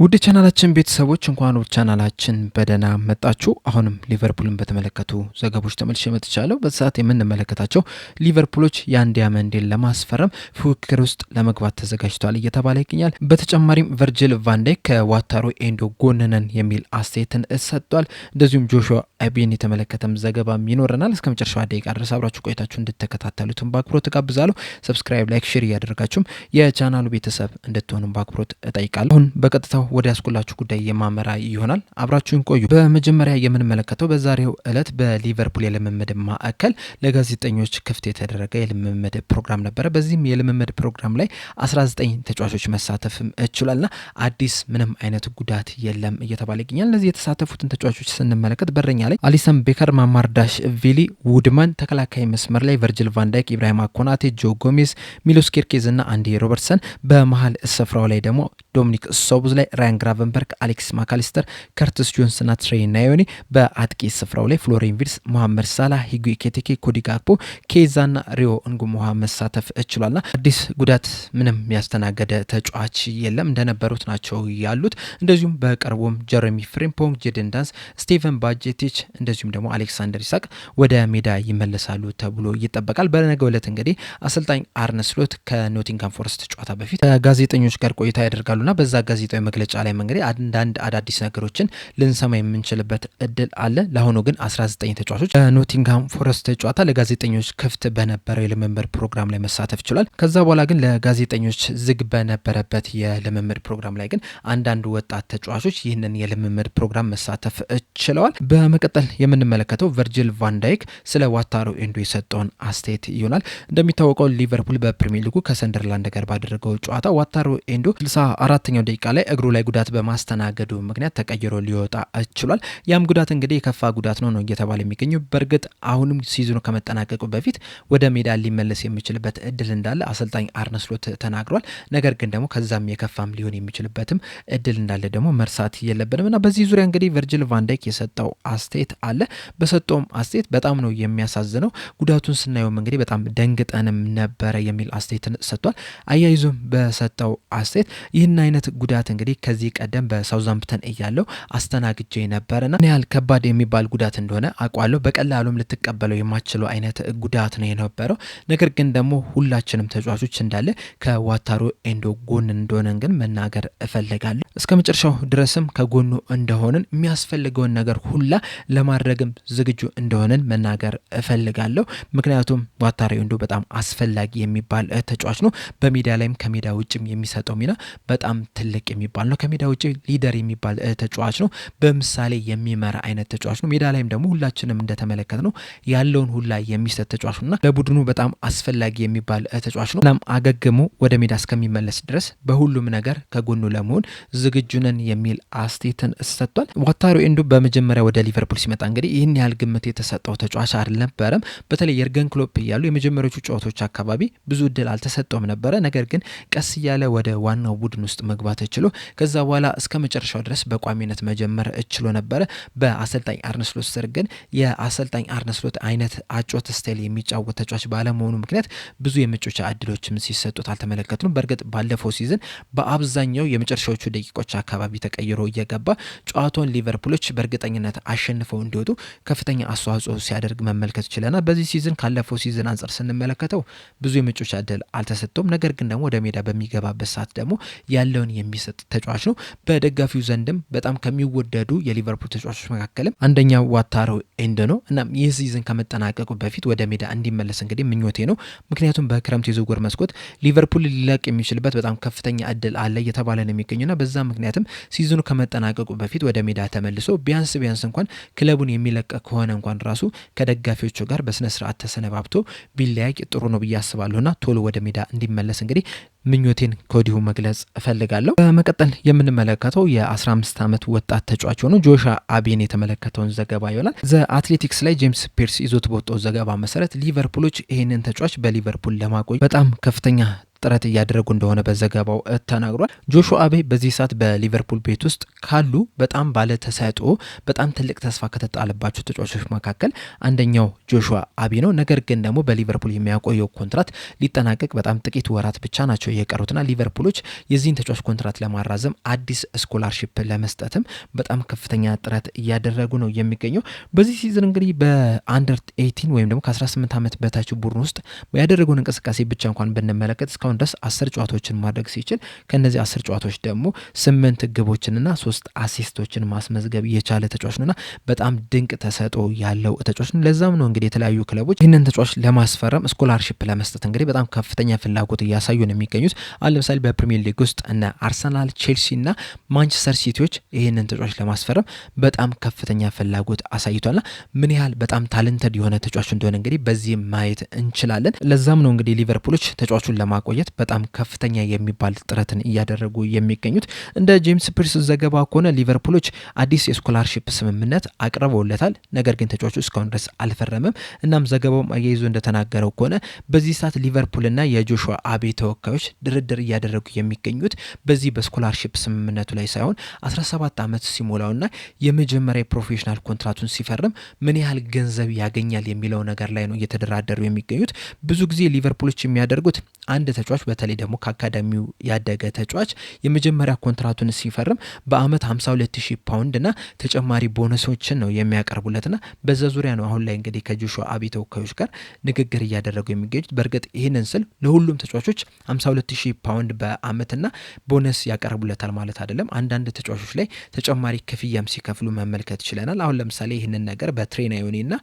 ውድ ቻናላችን ቤተሰቦች እንኳን ወደ ቻናላችን በደህና መጣችሁ። አሁንም ሊቨርፑልን በተመለከቱ ዘገቦች ተመልሼ መጥቻለሁ። በሰዓት የምንመለከታቸው ሊቨርፑሎች የአንዲያመንዴን ለማስፈረም ፉክክር ውስጥ ለመግባት ተዘጋጅተዋል እየተባለ ይገኛል። በተጨማሪም ቨርጂል ቫን ዳይክ ከዋታሮ ኤንዶ ጎን ነን የሚል አስተያየትን ሰጥቷል። እንደዚሁም ጆሹዋ አቢን የተመለከተም ዘገባም ይኖረናል። እስከ መጨረሻው ደቂቃ ድረስ አብራችሁ ቆይታችሁ እንድትከታተሉትን በአክብሮት ተጋብዛለሁ። ሰብስክራይብ፣ ላይክ፣ ሼር እያደረጋችሁም የቻናሉ ቤተሰብ እንድትሆኑም በአክብሮት እጠይቃለሁ። አሁን በቀጥታው ወደ ያስኩላችሁ ጉዳይ የማመራ ይሆናል። አብራችሁን ቆዩ። በመጀመሪያ የምንመለከተው በዛሬው ዕለት በሊቨርፑል የልምምድ ማዕከል ለጋዜጠኞች ክፍት የተደረገ የልምምድ ፕሮግራም ነበረ። በዚህም የልምምድ ፕሮግራም ላይ 19 ተጫዋቾች መሳተፍም ችሏልና አዲስ ምንም አይነት ጉዳት የለም እየተባለ ይገኛል። እነዚህ የተሳተፉትን ተጫዋቾች ስንመለከት በረኛ ላይ አሊሰን ቤከር፣ ማማርዳሽ ቪሊ፣ ውድመን፣ ተከላካይ መስመር ላይ ቨርጂል ቫን ዳይክ፣ ኢብራሂማ ኮናቴ፣ ጆ ጎሜዝ፣ ሚሎስ ኬርኬዝ እና አንዲ ሮበርትሰን፣ በመሀል ስፍራው ላይ ደግሞ ዶሚኒክ ሶቡዝ ላይ ራያን ግራቨንበርግ፣ አሌክስ ማካሊስተር፣ ከርትስ ጆንስ እና ትሬ ናዮኒ፣ በአጥቂ ስፍራው ላይ ፍሎሪን ቪርትስ፣ ሞሐመድ ሳላ፣ ሂጉ ኢኬቲኬ፣ ኮዲ ጋክፖ፣ ኬዛ ና ሪዮ እንጉሞሃ መሳተፍ ችሏልና አዲስ ጉዳት ምንም ያስተናገደ ተጫዋች የለም፣ እንደነበሩት ናቸው ያሉት። እንደዚሁም በቅርቡም ጀረሚ ፍሪምፖንግ፣ ጄደን ዳንስ፣ ስቲቨን ባጀቲች እንደዚሁም ደግሞ አሌክሳንደር ኢሳቅ ወደ ሜዳ ይመለሳሉ ተብሎ ይጠበቃል። በነገው ዕለት እንግዲህ አሰልጣኝ አርነ ስሎት ከኖቲንጋም ፎረስት ጨዋታ በፊት ከጋዜጠኞች ጋር ቆይታ ያደርጋሉና በዛ ጋዜጣዊ መግለጫ ላይ እንግዲህ አንዳንድ አዳዲስ ነገሮችን ልንሰማ የምንችልበት እድል አለ። ለአሁኑ ግን 19 ተጫዋቾች በኖቲንጋም ፎረስት ጨዋታ ለጋዜጠኞች ክፍት በነበረው የልምምድ ፕሮግራም ላይ መሳተፍ ችሏል። ከዛ በኋላ ግን ለጋዜጠኞች ዝግ በነበረበት የልምምድ ፕሮግራም ላይ ግን አንዳንድ ወጣት ተጫዋቾች ይህንን የልምምድ ፕሮግራም መሳተፍ ችለዋል። በመቀጠል የምንመለከተው ቨርጂል ቫን ዳይክ ስለ ዋታሮ ኤንዶ የሰጠውን አስተያየት ይሆናል። እንደሚታወቀው ሊቨርፑል በፕሪሚየር ሊጉ ከሰንደርላንድ ጋር ባደረገው ጨዋታ ዋታሮ ኤንዶ 64ኛው ደቂቃ ላይ እግሩ ላይ ጉዳት በማስተናገዱ ምክንያት ተቀይሮ ሊወጣ ችሏል። ያም ጉዳት እንግዲህ የከፋ ጉዳት ነው እየተባለ የሚገኘው። በእርግጥ አሁንም ሲዝኑ ከመጠናቀቁ በፊት ወደ ሜዳ ሊመለስ የሚችልበት እድል እንዳለ አሰልጣኝ አርነ ስሎት ተናግሯል። ነገር ግን ደግሞ ከዛም የከፋም ሊሆን የሚችልበትም እድል እንዳለ ደግሞ መርሳት የለብንም እና በዚህ ዙሪያ እንግዲህ ቨርጂል ቫን ዳይክ የሰጠው አስተያየት አለ። በሰጠውም አስተያየት በጣም ነው የሚያሳዝነው፣ ጉዳቱን ስናየውም እንግዲህ በጣም ደንግጠንም ነበረ የሚል አስተያየትን ሰጥቷል። አያይዞም በሰጠው አስተያየት ይህን አይነት ጉዳት እንግዲህ ከዚህ ቀደም በሳውዛምፕተን እያለው አስተናግጄ ነበረና ምን ያህል ከባድ የሚባል ጉዳት እንደሆነ አውቃለሁ። በቀላሉም ልትቀበለው የማችለው አይነት ጉዳት ነው የነበረው። ነገር ግን ደግሞ ሁላችንም ተጫዋቾች እንዳለ ከዋታሮ ኤንዶ ጎን እንደሆነን ግን መናገር እፈልጋለሁ። እስከ መጨረሻው ድረስም ከጎኑ እንደሆነን የሚያስፈልገውን ነገር ሁላ ለማድረግም ዝግጁ እንደሆነን መናገር እፈልጋለሁ። ምክንያቱም ዋታሮ ኤንዶ በጣም አስፈላጊ የሚባል ተጫዋች ነው። በሜዳ ላይም ከሜዳ ውጭም የሚሰጠው ሚና በጣም ትልቅ የሚባል ነው። ከሜዳ ውጭ ሊደር የሚባል ተጫዋች ነው። በምሳሌ የሚመራ አይነት ተጫዋች ነው። ሜዳ ላይም ደግሞ ሁላችንም እንደተመለከት ነው ያለውን ሁላ የሚሰጥ ተጫዋች ነውና ለቡድኑ በጣም አስፈላጊ የሚባል ተጫዋች ነው። እናም አገግሞ ወደ ሜዳ እስከሚመለስ ድረስ በሁሉም ነገር ከጎኑ ለመሆን ዝግጁ ነን የሚል አስተያየትን ሰጥቷል። ዋታሮ ኤንዶ በመጀመሪያ ወደ ሊቨርፑል ሲመጣ እንግዲህ ይህን ያህል ግምት የተሰጠው ተጫዋች አልነበረም። በተለይ የርገን ክሎፕ እያሉ የመጀመሪያዎቹ ጨዋታዎች አካባቢ ብዙ እድል አልተሰጠውም ነበረ። ነገር ግን ቀስ እያለ ወደ ዋናው ቡድን ውስጥ መግባት ችሎ ከዛ በኋላ እስከ መጨረሻው ድረስ በቋሚነት መጀመር ችሎ ነበረ። በአሰልጣኝ አርነ ስሎት ስር ግን የአሰልጣኝ አርነ ስሎት አይነት አጮት ስታይል የሚጫወት ተጫዋች ባለመሆኑ ምክንያት ብዙ የመጮቻ እድሎችም ሲሰጡት አልተመለከትንም። በእርግጥ ባለፈው ሲዝን በአብዛኛው የመጨረሻዎቹ ደቂቆች አካባቢ ተቀይሮ እየገባ ጨዋታውን ሊቨርፑሎች በእርግጠኝነት አሸንፈው እንዲወጡ ከፍተኛ አስተዋጽኦ ሲያደርግ መመልከት ችለናል። በዚህ ሲዝን ካለፈው ሲዝን አንጻር ስንመለከተው ብዙ የመጮቻ እድል አልተሰጠውም። ነገር ግን ደግሞ ወደ ሜዳ በሚገባበት ሰዓት ደግሞ ያለውን የሚሰጥ ተጫዋች ነው። በደጋፊው ዘንድም በጣም ከሚወደዱ የሊቨርፑል ተጫዋቾች መካከልም አንደኛው ዋታሮ ኤንዶ ነው። እናም ይህ ሲዝን ከመጠናቀቁ በፊት ወደ ሜዳ እንዲመለስ እንግዲህ ምኞቴ ነው። ምክንያቱም በክረምት የዝውውር መስኮት ሊቨርፑል ሊለቅ የሚችልበት በጣም ከፍተኛ እድል አለ እየተባለ ነው የሚገኙና በዛ ምክንያትም ሲዝኑ ከመጠናቀቁ በፊት ወደ ሜዳ ተመልሶ ቢያንስ እንኳን ክለቡን የሚለቅ ከሆነ እንኳን ራሱ ከደጋፊዎቹ ጋር በስነ ስርዓት ተሰነባብቶ ቢለያይ ጥሩ ነው ብዬ አስባለሁና ቶሎ ወደ ሜዳ እንዲመለስ እንግዲህ ምኞቴን ከወዲሁ መግለጽ እፈልጋለሁ። በመቀጠል የምንመለከተው የ15 ዓመት ወጣት ተጫዋች ሆኖ ጆሹዋ አቢን የተመለከተውን ዘገባ ይሆናል። ዘ አትሌቲክስ ላይ ጄምስ ፒርስ ይዞት በወጣው ዘገባ መሰረት ሊቨርፑሎች ይህንን ተጫዋች በሊቨርፑል ለማቆይ በጣም ከፍተኛ ጥረት እያደረጉ እንደሆነ በዘገባው ተናግሯል። ጆሹዋ አቤ በዚህ ሰዓት በሊቨርፑል ቤት ውስጥ ካሉ በጣም ባለ ተሰጥኦ በጣም ትልቅ ተስፋ ከተጣለባቸው ተጫዋቾች መካከል አንደኛው ጆሹዋ አቤ ነው። ነገር ግን ደግሞ በሊቨርፑል የሚያቆየው ኮንትራት ሊጠናቀቅ በጣም ጥቂት ወራት ብቻ ናቸው የቀሩትና ሊቨርፑሎች የዚህን ተጫዋች ኮንትራት ለማራዘም አዲስ ስኮላርሺፕ ለመስጠትም በጣም ከፍተኛ ጥረት እያደረጉ ነው የሚገኘው። በዚህ ሲዝን እንግዲህ በአንደር 18 ወይም ደግሞ ከ18 ዓመት በታች ቡድን ውስጥ ያደረገውን እንቅስቃሴ ብቻ እንኳን ብንመለከት እስካሁን ድረስ 10 ጨዋታዎችን ማድረግ ሲችል ከነዚህ 10 ጨዋታዎች ደግሞ 8 ግቦችንና 3 አሲስቶችን ማስመዝገብ የቻለ ተጫዋች ነውና በጣም ድንቅ ተሰጥኦ ያለው ተጫዋች ነው። ለዛም ነው እንግዲህ የተለያዩ ክለቦች ይህንን ተጫዋች ለማስፈረም ስኮላርሺፕ ለመስጠት እንግዲህ በጣም ከፍተኛ ፍላጎት እያሳዩ ነው የሚገኙት። አሁን ለምሳሌ በፕሪሚየር ሊግ ውስጥ እነ አርሰናል፣ ቼልሲና ማንቸስተር ሲቲዎች ይህንን ተጫዋች ለማስፈረም በጣም ከፍተኛ ፍላጎት አሳይቷልና ምን ያህል በጣም ታለንተድ የሆነ ተጫዋች እንደሆነ እንግዲህ በዚህ ማየት እንችላለን። ለዛም ነው እንግዲህ ሊቨርፑሎች ተጫዋቹን ለማቆየት በጣም ከፍተኛ የሚባል ጥረትን እያደረጉ የሚገኙት። እንደ ጄምስ ፒርስ ዘገባ ከሆነ ሊቨርፑሎች አዲስ የስኮላርሺፕ ስምምነት አቅርበውለታል። ነገር ግን ተጫዋቹ እስካሁን ድረስ አልፈረመም። እናም ዘገባውም አያይዞ እንደተናገረው ከሆነ በዚህ ሰዓት ሊቨርፑልና የጆሹዋ አቤ ተወካዮች ድርድር እያደረጉ የሚገኙት በዚህ በስኮላርሺፕ ስምምነቱ ላይ ሳይሆን 17 ዓመት ሲሞላውና የመጀመሪያ ፕሮፌሽናል ኮንትራቱን ሲፈርም ምን ያህል ገንዘብ ያገኛል የሚለው ነገር ላይ ነው እየተደራደሩ የሚገኙት። ብዙ ጊዜ ሊቨርፑሎች የሚያደርጉት አንድ ተጫዋች በተለይ ደግሞ ከአካዳሚው ያደገ ተጫዋች የመጀመሪያ ኮንትራቱን ሲፈርም በአመት 52,000 ፓውንድ እና ተጨማሪ ቦነሶችን ነው የሚያቀርቡለትና በዛ ዙሪያ ነው አሁን ላይ እንግዲህ ከጆሹዋ አቤ ተወካዮች ጋር ንግግር እያደረጉ የሚገኙት። በእርግጥ ይህንን ስል ለሁሉም ተጫዋቾች 52,000 ፓውንድ በአመትና ቦነስ ያቀርቡለታል ማለት አይደለም። አንዳንድ ተጫዋቾች ላይ ተጨማሪ ክፍያም ሲከፍሉ መመልከት ይችለናል። አሁን ለምሳሌ ይህንን ነገር በትሬና ዮኒና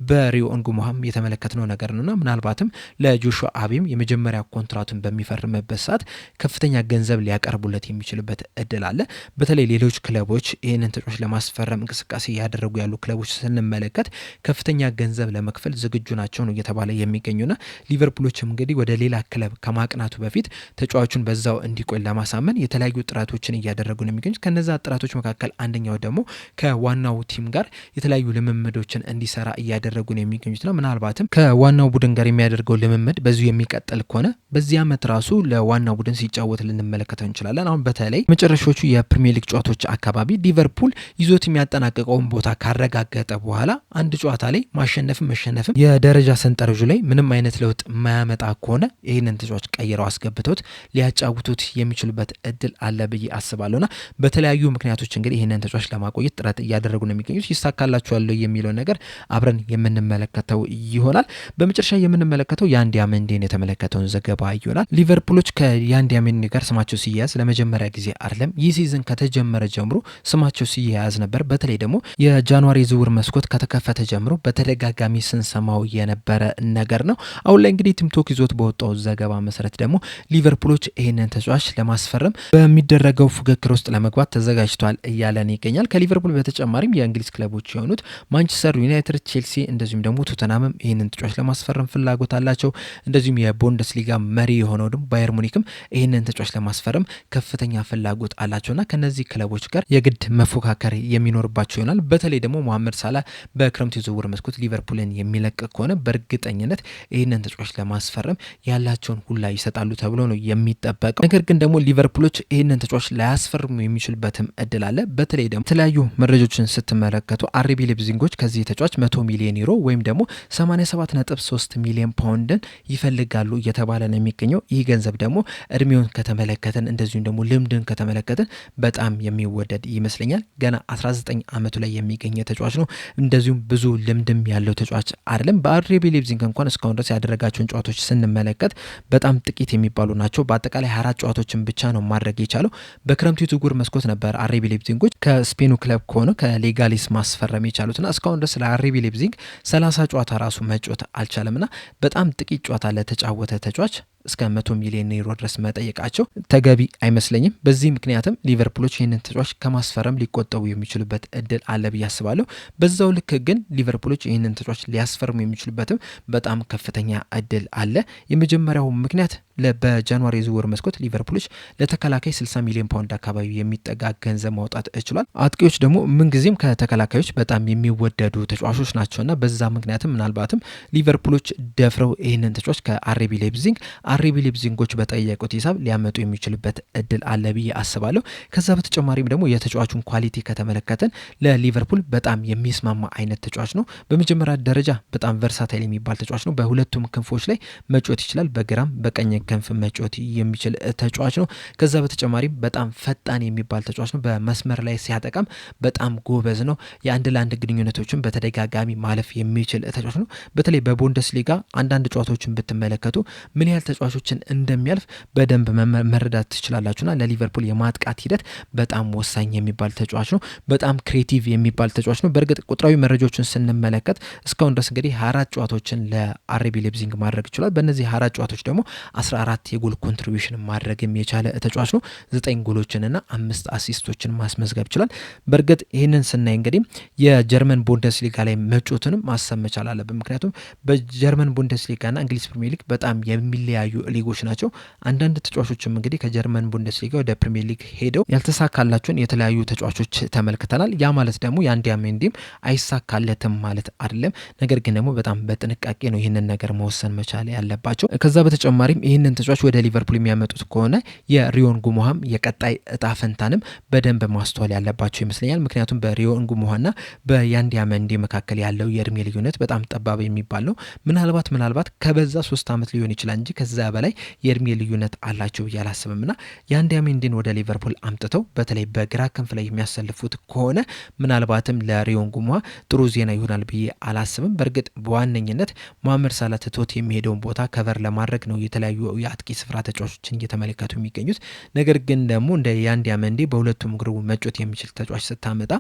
በሪዮ ኦንጉማም የተመለከትነው ነገር ነውና ምናልባትም ለጆሹዋ አቤም የመጀመሪያ ኮንትራቱን በሚፈርምበት ሰዓት ከፍተኛ ገንዘብ ሊያቀርቡለት የሚችልበት እድል አለ። በተለይ ሌሎች ክለቦች ይህንን ተጫዋች ለማስፈረም እንቅስቃሴ ያደረጉ ያሉ ክለቦች ስንመለከት ከፍተኛ ገንዘብ ለመክፈል ዝግጁ ናቸው ነው እየተባለ የሚገኙና ሊቨርፑሎችም እንግዲህ ወደ ሌላ ክለብ ከማቅናቱ በፊት ተጫዋቹን በዛው እንዲቆይ ለማሳመን የተለያዩ ጥረቶችን እያደረጉ ነው የሚገኙት። ከነዛ ጥረቶች መካከል አንደኛው ደግሞ ከዋናው ቲም ጋር የተለያዩ ልምምዶችን እንዲሰራ እያደረጉ ነው የሚገኙትና ምናልባትም ከዋናው ቡድን ጋር የሚያደርገው ልምምድ በዚሁ የሚቀጥል ከሆነ በዚህ ዓመት ራሱ ለዋናው ቡድን ሲጫወት ልንመለከተው እንችላለን። አሁን በተለይ መጨረሻዎቹ የፕሪሚየር ሊግ ጨዋታዎች አካባቢ ሊቨርፑል ይዞት የሚያጠናቅቀውን ቦታ ካረጋገጠ በኋላ አንድ ጨዋታ ላይ ማሸነፍም መሸነፍም የደረጃ ሰንጠረዡ ላይ ምንም አይነት ለውጥ የማያመጣ ከሆነ ይህንን ተጫዋች ቀይረው አስገብቶት ሊያጫውቱት የሚችሉበት እድል አለ ብዬ አስባለሁና በተለያዩ ምክንያቶች እንግዲህ ይህንን ተጫዋች ለማቆየት ጥረት እያደረጉ ነው የሚገኙት። ይሳካላቸዋል የሚለው ነገር አብረን የምንመለከተው ይሆናል። በመጨረሻ የምንመለከተው የአንዲያመንዴን የተመለከተውን ዘገባ ይሆናል። ሊቨርፑሎች ከያንዲያሜንዲ ጋር ስማቸው ሲያያዝ ለመጀመሪያ ጊዜ አይደለም። ይህ ሲዝን ከተጀመረ ጀምሮ ስማቸው ሲያያዝ ነበር። በተለይ ደግሞ የጃንዋሪ ዝውውር መስኮት ከተከፈተ ጀምሮ በተደጋጋሚ ስንሰማው የነበረ ነገር ነው። አሁን ላይ እንግዲህ ቲምቶክ ይዞት በወጣው ዘገባ መሰረት ደግሞ ሊቨርፑሎች ይህንን ተጫዋች ለማስፈረም በሚደረገው ፉክክር ውስጥ ለመግባት ተዘጋጅቷል እያለን ይገኛል። ከሊቨርፑል በተጨማሪም የእንግሊዝ ክለቦች የሆኑት ማንቸስተር ዩናይትድ፣ ቼልሲ እንደዚሁም ደግሞ ቶተናምም ይህንን ተጫዋች ለማስፈረም ፍላጎት አላቸው። እንደዚሁም የቡንደስሊጋ መሪ የሆነው ደግሞ ባየር ሙኒክም ይህንን ተጫዋች ለማስፈረም ከፍተኛ ፍላጎት አላቸውና ከነዚህ ክለቦች ጋር የግድ መፎካከር የሚኖርባቸው ይሆናል። በተለይ ደግሞ መሐመድ ሳላ በክረምቱ የዝውውር መስኮት ሊቨርፑልን የሚለቅ ከሆነ በእርግጠኝነት ይህንን ተጫዋች ለማስፈረም ያላቸውን ሁላ ይሰጣሉ ተብሎ ነው የሚጠበቀው። ነገር ግን ደግሞ ሊቨርፑሎች ይህንን ተጫዋች ላያስፈርሙ የሚችሉበትም እድል አለ። በተለይ ደግሞ የተለያዩ መረጃዎችን ስትመለከቱ አርቢ ሊፕዚንጎች ከዚህ ተጫዋች 100 ሚሊዮን ዩሮ ወይም ደግሞ 87.3 ሚሊዮን ፓውንድን ይፈልጋሉ እየተባለ ነው የሚገኘው። ይህ ገንዘብ ደግሞ እድሜውን ከተመለከተን እንደዚሁም ደግሞ ልምድን ከተመለከተን በጣም የሚወደድ ይመስለኛል። ገና 19 ዓመቱ ላይ የሚገኝ ተጫዋች ነው። እንደዚሁም ብዙ ልምድም ያለው ተጫዋች አይደለም። በአርቢ ሊፕዚንግ እንኳን እስካሁን ድረስ ያደረጋቸውን ጨዋታዎች ስንመለከት በጣም ጥቂት የሚባሉ ናቸው። በአጠቃላይ 24 ጨዋታዎችን ብቻ ነው ማድረግ የቻለው። በክረምቱ የዝውውር መስኮት ነበር አርቢ ሊፕዚንጎች ከስፔኑ ክለብ ከሆነ ከሌጋሊስ ማስፈረም የቻሉትና እስካሁን ድረስ ለአርቢ ሊፕዚንግ 30 ጨዋታ ራሱ መጫወት አልቻለምና በጣም ጥቂት ጨዋታ ለተጫወተ ተጫዋች እስከ 100 ሚሊዮን ዩሮ ድረስ መጠየቃቸው ተገቢ አይመስለኝም። በዚህ ምክንያትም ሊቨርፑሎች ይህንን ተጫዋች ከማስፈረም ሊቆጠቡ የሚችሉበት እድል አለ ብዬ አስባለሁ። በዛው ልክ ግን ሊቨርፑሎች ይህንን ተጫዋች ሊያስፈርሙ የሚችሉበትም በጣም ከፍተኛ እድል አለ። የመጀመሪያው ምክንያት በጃንዋሪ የዝውውር መስኮት ሊቨርፑሎች ለተከላካይ 60 ሚሊዮን ፓውንድ አካባቢ የሚጠጋ ገንዘብ ማውጣት ችሏል። አጥቂዎች ደግሞ ምንጊዜም ከተከላካዮች በጣም የሚወደዱ ተጫዋቾች ናቸውና በዛ ምክንያትም ምናልባትም ሊቨርፑሎች ደፍረው ይህንን ተጫዋች ከአርቢ ሌፕዚንጎች በጠየቁት ሂሳብ ሊያመጡ የሚችልበት እድል አለ ብዬ አስባለሁ። ከዛ በተጨማሪም ደግሞ የተጫዋቹን ኳሊቲ ከተመለከተን ለሊቨርፑል በጣም የሚስማማ አይነት ተጫዋች ነው። በመጀመሪያ ደረጃ በጣም ቨርሳታይል የሚባል ተጫዋች ነው። በሁለቱም ክንፎች ላይ መጫወት ይችላል። በግራም በቀኝ ክንፍ መጫወት የሚችል ተጫዋች ነው። ከዛ በተጨማሪም በጣም ፈጣን የሚባል ተጫዋች ነው። በመስመር ላይ ሲያጠቃም በጣም ጎበዝ ነው። የአንድ ለአንድ ግንኙነቶችን በተደጋጋሚ ማለፍ የሚችል ተጫዋች ነው። በተለይ በቡንደስሊጋ አንዳንድ ጨዋታዎችን ብትመለከቱ ምን ያህል ተጫዋቾችን እንደሚያልፍ በደንብ መረዳት ትችላላችሁና ለሊቨርፑል የማጥቃት ሂደት በጣም ወሳኝ የሚባል ተጫዋች ነው። በጣም ክሬቲቭ የሚባል ተጫዋች ነው። በእርግጥ ቁጥራዊ መረጃዎችን ስንመለከት እስካሁን ድረስ እንግዲህ 24 ጨዋታዎችን ለአርቢ ሌፕዚንግ ማድረግ ይችላል። በእነዚህ 24 ጨዋታዎች ደግሞ 14 የጎል ኮንትሪቢዩሽን ማድረግ የቻለ ተጫዋች ነው። 9 ጎሎችንና 5 አሲስቶችን ማስመዝገብ ይችላል። በእርግጥ ይህንን ስናይ እንግዲህ የጀርመን ቡንደስሊጋ ላይ መጫወቱንም ማሰብ መቻል አለብን። ምክንያቱም በጀርመን ቡንደስሊጋና እንግሊዝ ፕሪሚየር ሊግ በጣም የሚለያዩ ሊጎች ናቸው። አንዳንድ ተጫዋቾችም እንግዲህ ከጀርመን ቡንደስሊጋ ወደ ፕሪሚየር ሊግ ሄደው ያልተሳካላቸውን የተለያዩ ተጫዋቾች ተመልክተናል። ያ ማለት ደግሞ የአንድ ሜንዲም አይሳካለትም ማለት አይደለም። ነገር ግን ደግሞ በጣም በጥንቃቄ ነው ይህንን ነገር መወሰን መቻል ያለባቸው። ከዛ በተጨማሪም ይህንን ተጫዋች ወደ ሊቨርፑል የሚያመጡት ከሆነ የሪዮን ጉሞሃም የቀጣይ እጣ ፈንታንም በደንብ ማስተዋል ያለባቸው ይመስለኛል። ምክንያቱም በሪዮን ጉሞሃና በያንዲ አመንዲ መካከል ያለው የእድሜ ልዩነት በጣም ጠባብ የሚባል ነው። ምናልባት ከበዛ 3 ዓመት ሊሆን ይችላል እንጂ ከዛ በላይ የእድሜ ልዩነት አላቸው ብዬ አላስብምና ያንዲ አመንዲን ወደ ሊቨርፑል አምጥተው በተለይ በግራ ክንፍ ላይ የሚያሰልፉት ከሆነ ምናልባትም ለሪዮን ጉሞሃ ጥሩ ዜና ይሆናል ብዬ አላስብም። በእርግጥ በዋነኝነት መሐመድ ሳላ ትቶት የሚሄደውን ቦታ ከቨር ለማድረግ ነው የተለያዩ የአጥቂ ስፍራ ተጫዋቾችን እየተመለከቱ የሚገኙት። ነገር ግን ደግሞ እንደ ያንዲ አመንዲ በሁለቱም እግሩ መጮት የሚችል ተጫዋች ስታመጣ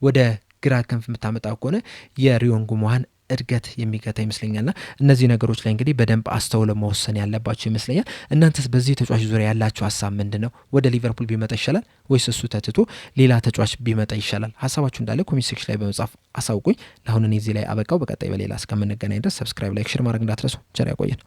ወደ ግራ ክንፍ የምታመጣ ከሆነ የሪዮን ጉሞሃን እድገት የሚገታ ይመስለኛልና እነዚህ ነገሮች ላይ እንግዲህ በደንብ አስተውለው መወሰን ያለባቸው ይመስለኛል። እናንተስ በዚህ ተጫዋች ዙሪያ ያላችሁ ሀሳብ ምንድን ነው? ወደ ሊቨርፑል ቢመጣ ይሻላል ወይስ እሱ ተትቶ ሌላ ተጫዋች ቢመጣ ይሻላል? ሀሳባችሁ እንዳለ ኮሜንት ሴክሽን ላይ በመጻፍ አሳውቁኝ። ለአሁን እኔ እዚህ ላይ አበቃው። በቀጣይ በሌላ እስከምንገናኝ ድረስ ሰብስክራይብ፣ ላይክ፣ ሼር ማድረግ እንዳትረሱ። ቸር ያቆየን።